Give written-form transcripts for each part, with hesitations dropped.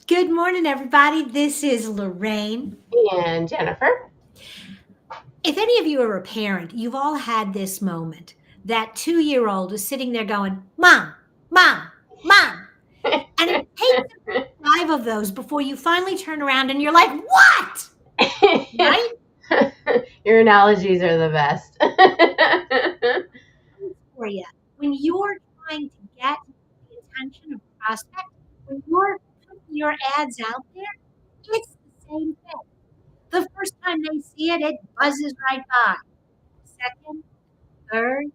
Good morning, everybody. This is Lorraine. And Jennifer. If any of you are a parent, you've all had this moment. That 2-year-old is sitting there going, Mom, Mom, Mom. And it takes 5 of those before you finally turn around and you're like, What? Right? Your analogies are the best. For you. When you're trying to get the attention of a prospect, when you're putting your ads out there, it's the same thing. The first time they see it, it buzzes right by. Second, third,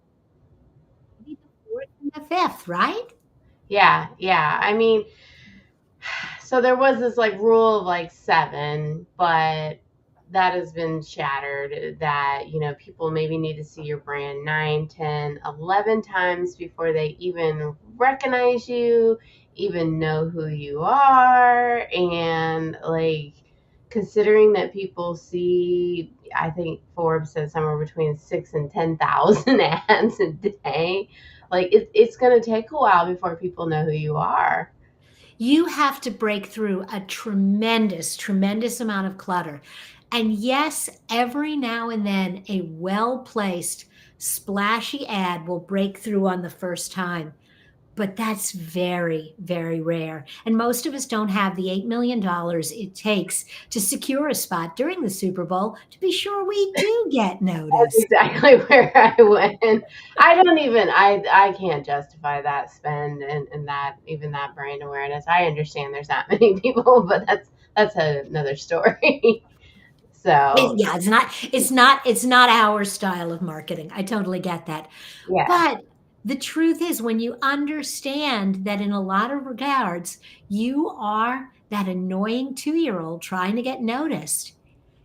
maybe the fourth and the fifth, right? Yeah. I mean, so there was this like rule of like seven, but that has been shattered that, people maybe need to see your brand 9, 10, 11 times before they even recognize you, even know who you are. And like, considering that people see, I think Forbes said somewhere between 6 and 10,000 ads a day, like it's going to take a while before people know who you are. You have to break through a tremendous, tremendous amount of clutter. And yes, every now and then a well placed, splashy ad will break through on the first time. But that's very, very rare. And most of us don't have the $8 million it takes to secure a spot during the Super Bowl to be sure we do get That's noticed. exactly where I went. I can't justify that spend and that even that brand awareness. I understand there's not many people, but that's another story. So Yeah, it's not our style of marketing. I totally get that. yeah. But the truth is, when you understand that in a lot of regards, you are that annoying 2-year-old trying to get noticed,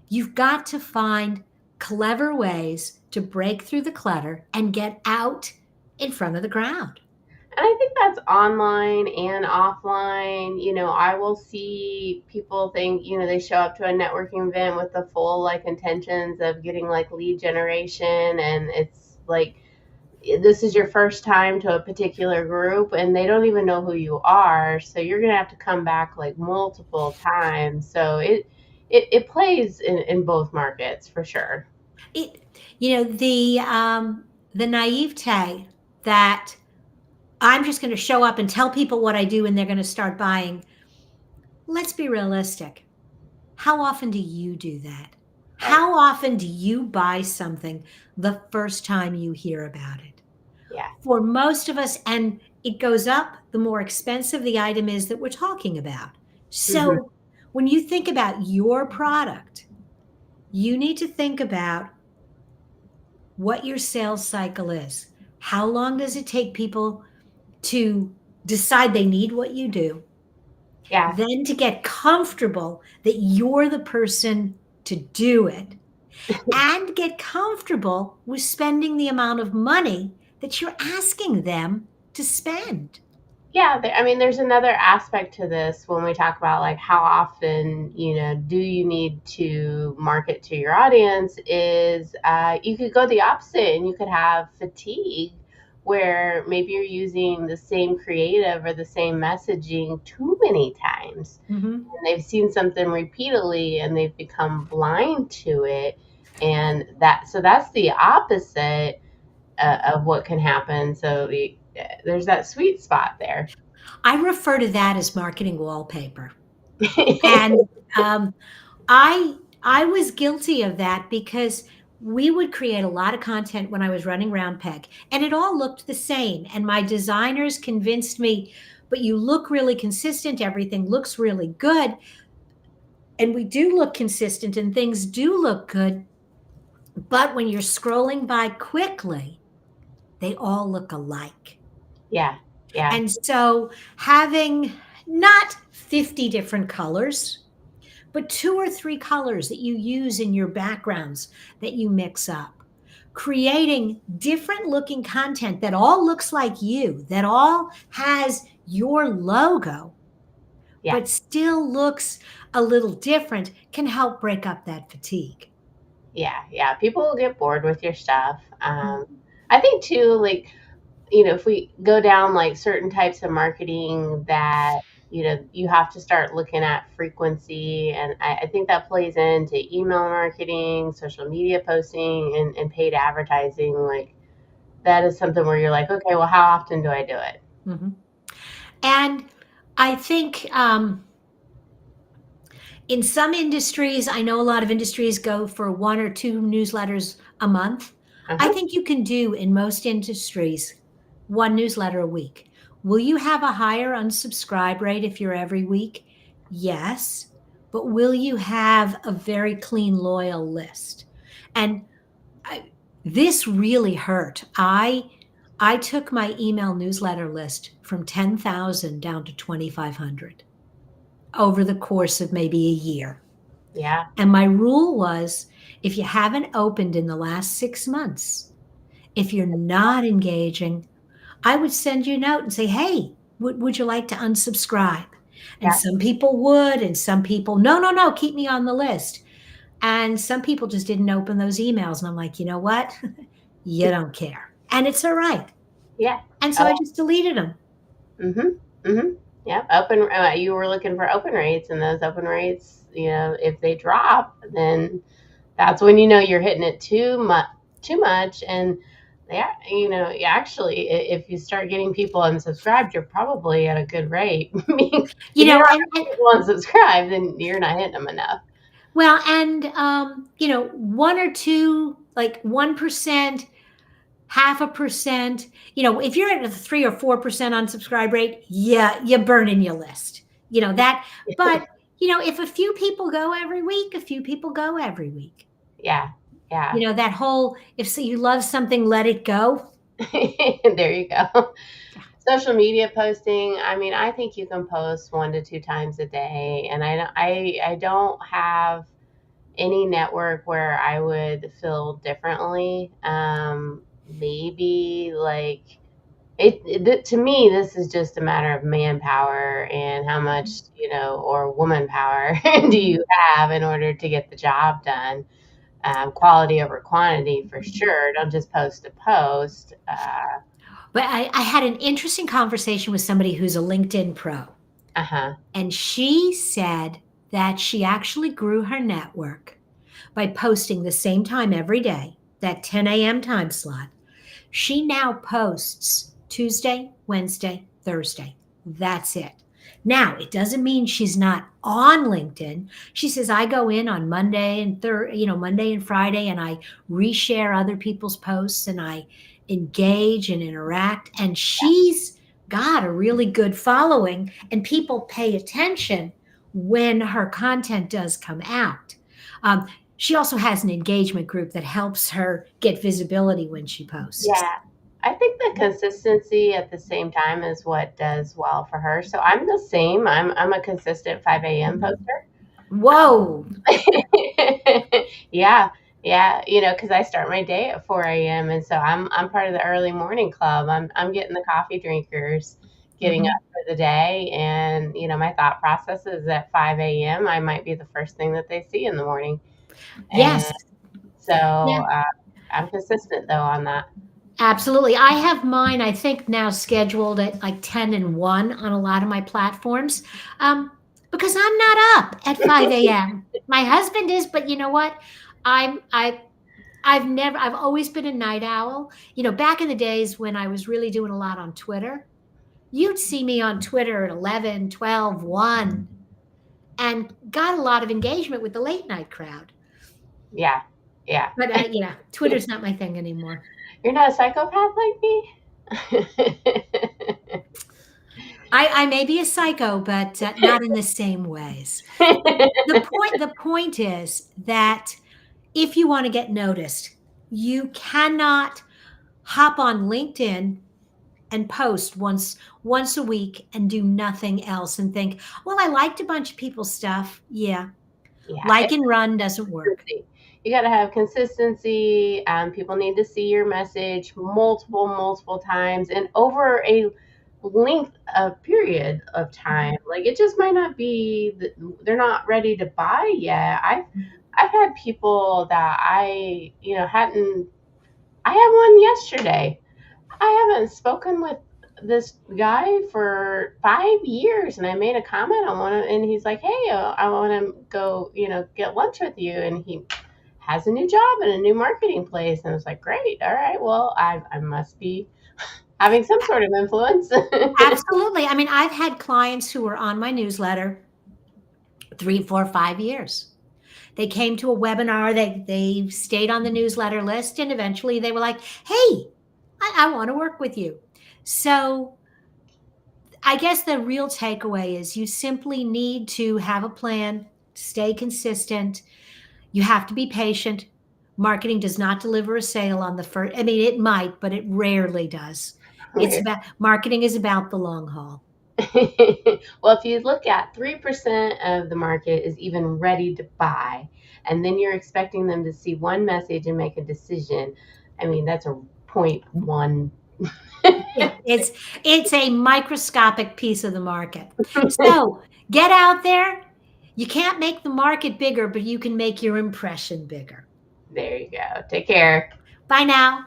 you've got to find clever ways to break through the clutter and get out in front of the crowd. And I think that's online and offline. I will see people think, they show up to a networking event with the full like intentions of getting like lead generation, and it's like this is your first time to a particular group and they don't even know who you are, so you're going to have to come back like multiple times. So it plays in both markets for sure. It, the naivete that I'm just going to show up and tell people what I do and they're going to start buying. Let's be realistic. How often do you do that? Right. How often do you buy something the first time you hear about it? Yeah. For most of us, and it goes up the more expensive the item is that we're talking about. Hmm. So when you think about your product, you need to think about what your sales cycle is. How long does it take people to decide they need what you do? Yeah. Then to get comfortable that you're the person to do it, and get comfortable with spending the amount of money that you're asking them to spend. Yeah, I mean, there's another aspect to this when we talk about like how often, do you need to market to your audience is you could go the opposite and you could have fatigue where maybe you're using the same creative or the same messaging too many times. Mhm. And they've seen something repeatedly and they've become blind to it. And that's the opposite of what can happen. So there's that sweet spot there. I refer to that as marketing wallpaper. And um, I was guilty of that because we would create a lot of content when I was running Round Peg, and it all looked the same. And my designers convinced me, but you look really consistent. Everything looks really good. And we do look consistent and things do look good. But when you're scrolling by quickly, they all look alike. Yeah, yeah, And so having not 50 different colors, but 2 or 3 colors that you use in your backgrounds that you mix up, creating different looking content that all looks like you, that all has your logo, yeah, but still looks a little different, can help break up that fatigue. yeah. People will get bored with your stuff. I think too, like, if we go down like certain types of marketing that you have to start looking at frequency. And I think that plays into email marketing, social media posting, and paid advertising. Like that is something where you're like, okay, well, how often do I do it? Mhm. And I think in some industries, I know a lot of industries go for 1 or 2 newsletters a month. I Uh-huh. think you can do in most industries 1 newsletter a week. Will you have a higher unsubscribe rate if you're every week? Yes. But will you have a very clean, loyal list? And I, this really hurt. I took my email newsletter list from 10,000 down to 2,500 over the course of maybe a year. Yeah. And my rule was if you haven't opened in the last 6 months, if you're not engaging, I would send you a note and say, hey, would you like to unsubscribe? And Yeah. some people would, and some people, no, no, no, keep me on the list. And some people just didn't open those emails. And I'm like, you know what? You don't care. And it's all right. Yeah. And so I Oh, just deleted them. mm-hmm. Mm-hmm. Yeah. You were looking for open rates, and those open rates, if they drop, then that's when you're hitting it too much. And yeah, actually, if you start getting people unsubscribed, you're probably at a good rate. I mean, You if you know, don't and have people unsubscribed, then you're not hitting them enough. well, and 1 or 2, like 1%, 0.5%, if you're at a 3 or 4% unsubscribe rate, yeah, you're burning your list. That, but if a few people go every week, a few people go every week. Yeah, yeah. That whole if so you love something, let it go. There you go. Social media posting. I mean, I think you can post 1 to 2 times a day, and I don't have any network where I would feel differently. Maybe like to me, this is just a matter of manpower and how much, or woman power do you have in order to get the job done. Quality over quantity for sure. Don't just post to post. But I had an interesting conversation with somebody who's a LinkedIn pro, Uh-huh. and she said that she actually grew her network by posting the same time every day, that 10 a.m. time slot. She now posts Tuesday, Wednesday, Thursday. That's it. Now, it doesn't mean she's not on LinkedIn. She says I go in on Monday and Friday, and I reshare other people's posts and I engage and interact. And she's got a really good following, and people pay attention when her content does come out. Um, she also has an engagement group that helps her get visibility when she posts. Yeah. I think the consistency at the same time is what does well for her. So I'm the same. I'm a consistent 5 a.m. poster. Whoa. Yeah. Yeah, because I start my day at 4 a.m. and so I'm part of the early morning club. I'm getting the coffee drinkers getting Mhm. up for the day, and my thought process is at 5 a.m. I might be the first thing that they see in the morning. And Yes. so Yeah, I'm consistent though on that. absolutely. I have mine, I think, now scheduled at like 10 and 1 on a lot of my platforms, um, because I'm not up at 5 a.m. My husband is, but you know what? I'm I I've always been a night owl. Back in the days when I was really doing a lot on Twitter, you'd see me on Twitter at 11, 12, 1, and got a lot of engagement with the late night crowd. Yeah. Yeah. But Twitter's not my thing anymore. You're not a psychopath like me? I may be a psycho, but not in the same ways. The point is that if you want to get noticed, you cannot hop on LinkedIn and post once a week and do nothing else and think, well, I liked a bunch of people's stuff. Yeah, Yeah, like it's and run doesn't work. consistency. You got to have consistency. People need to see your message multiple times and over a length of period of time. Like it just might not be that they're not ready to buy yet. I've had people that I hadn't. I had one yesterday. I haven't spoken with this guy for 5 years, and I made a comment on one, and he's like, "Hey, I want to go, get lunch with you," and he has a new job in a new marketing place, and I was like, "Great, all right, well, I must be having some sort of influence." Absolutely. I mean, I've had clients who were on my newsletter 3, 4, 5 years. They came to a webinar, they stayed on the newsletter list, and eventually they were like, "Hey, I want to work with you." So I guess the real takeaway is you simply need to have a plan, stay consistent. You have to be patient. Marketing does not deliver a sale on the first. I mean, it might, but it rarely does. It's about marketing is about the long haul. Well, if you look at 3% of the market is even ready to buy, and then you're expecting them to see one message and make a decision, I mean, that's a point one. Yeah, it's a microscopic piece of the market. So get out there. You can't make the market bigger, but you can make your impression bigger. There you go. Take care. Bye now.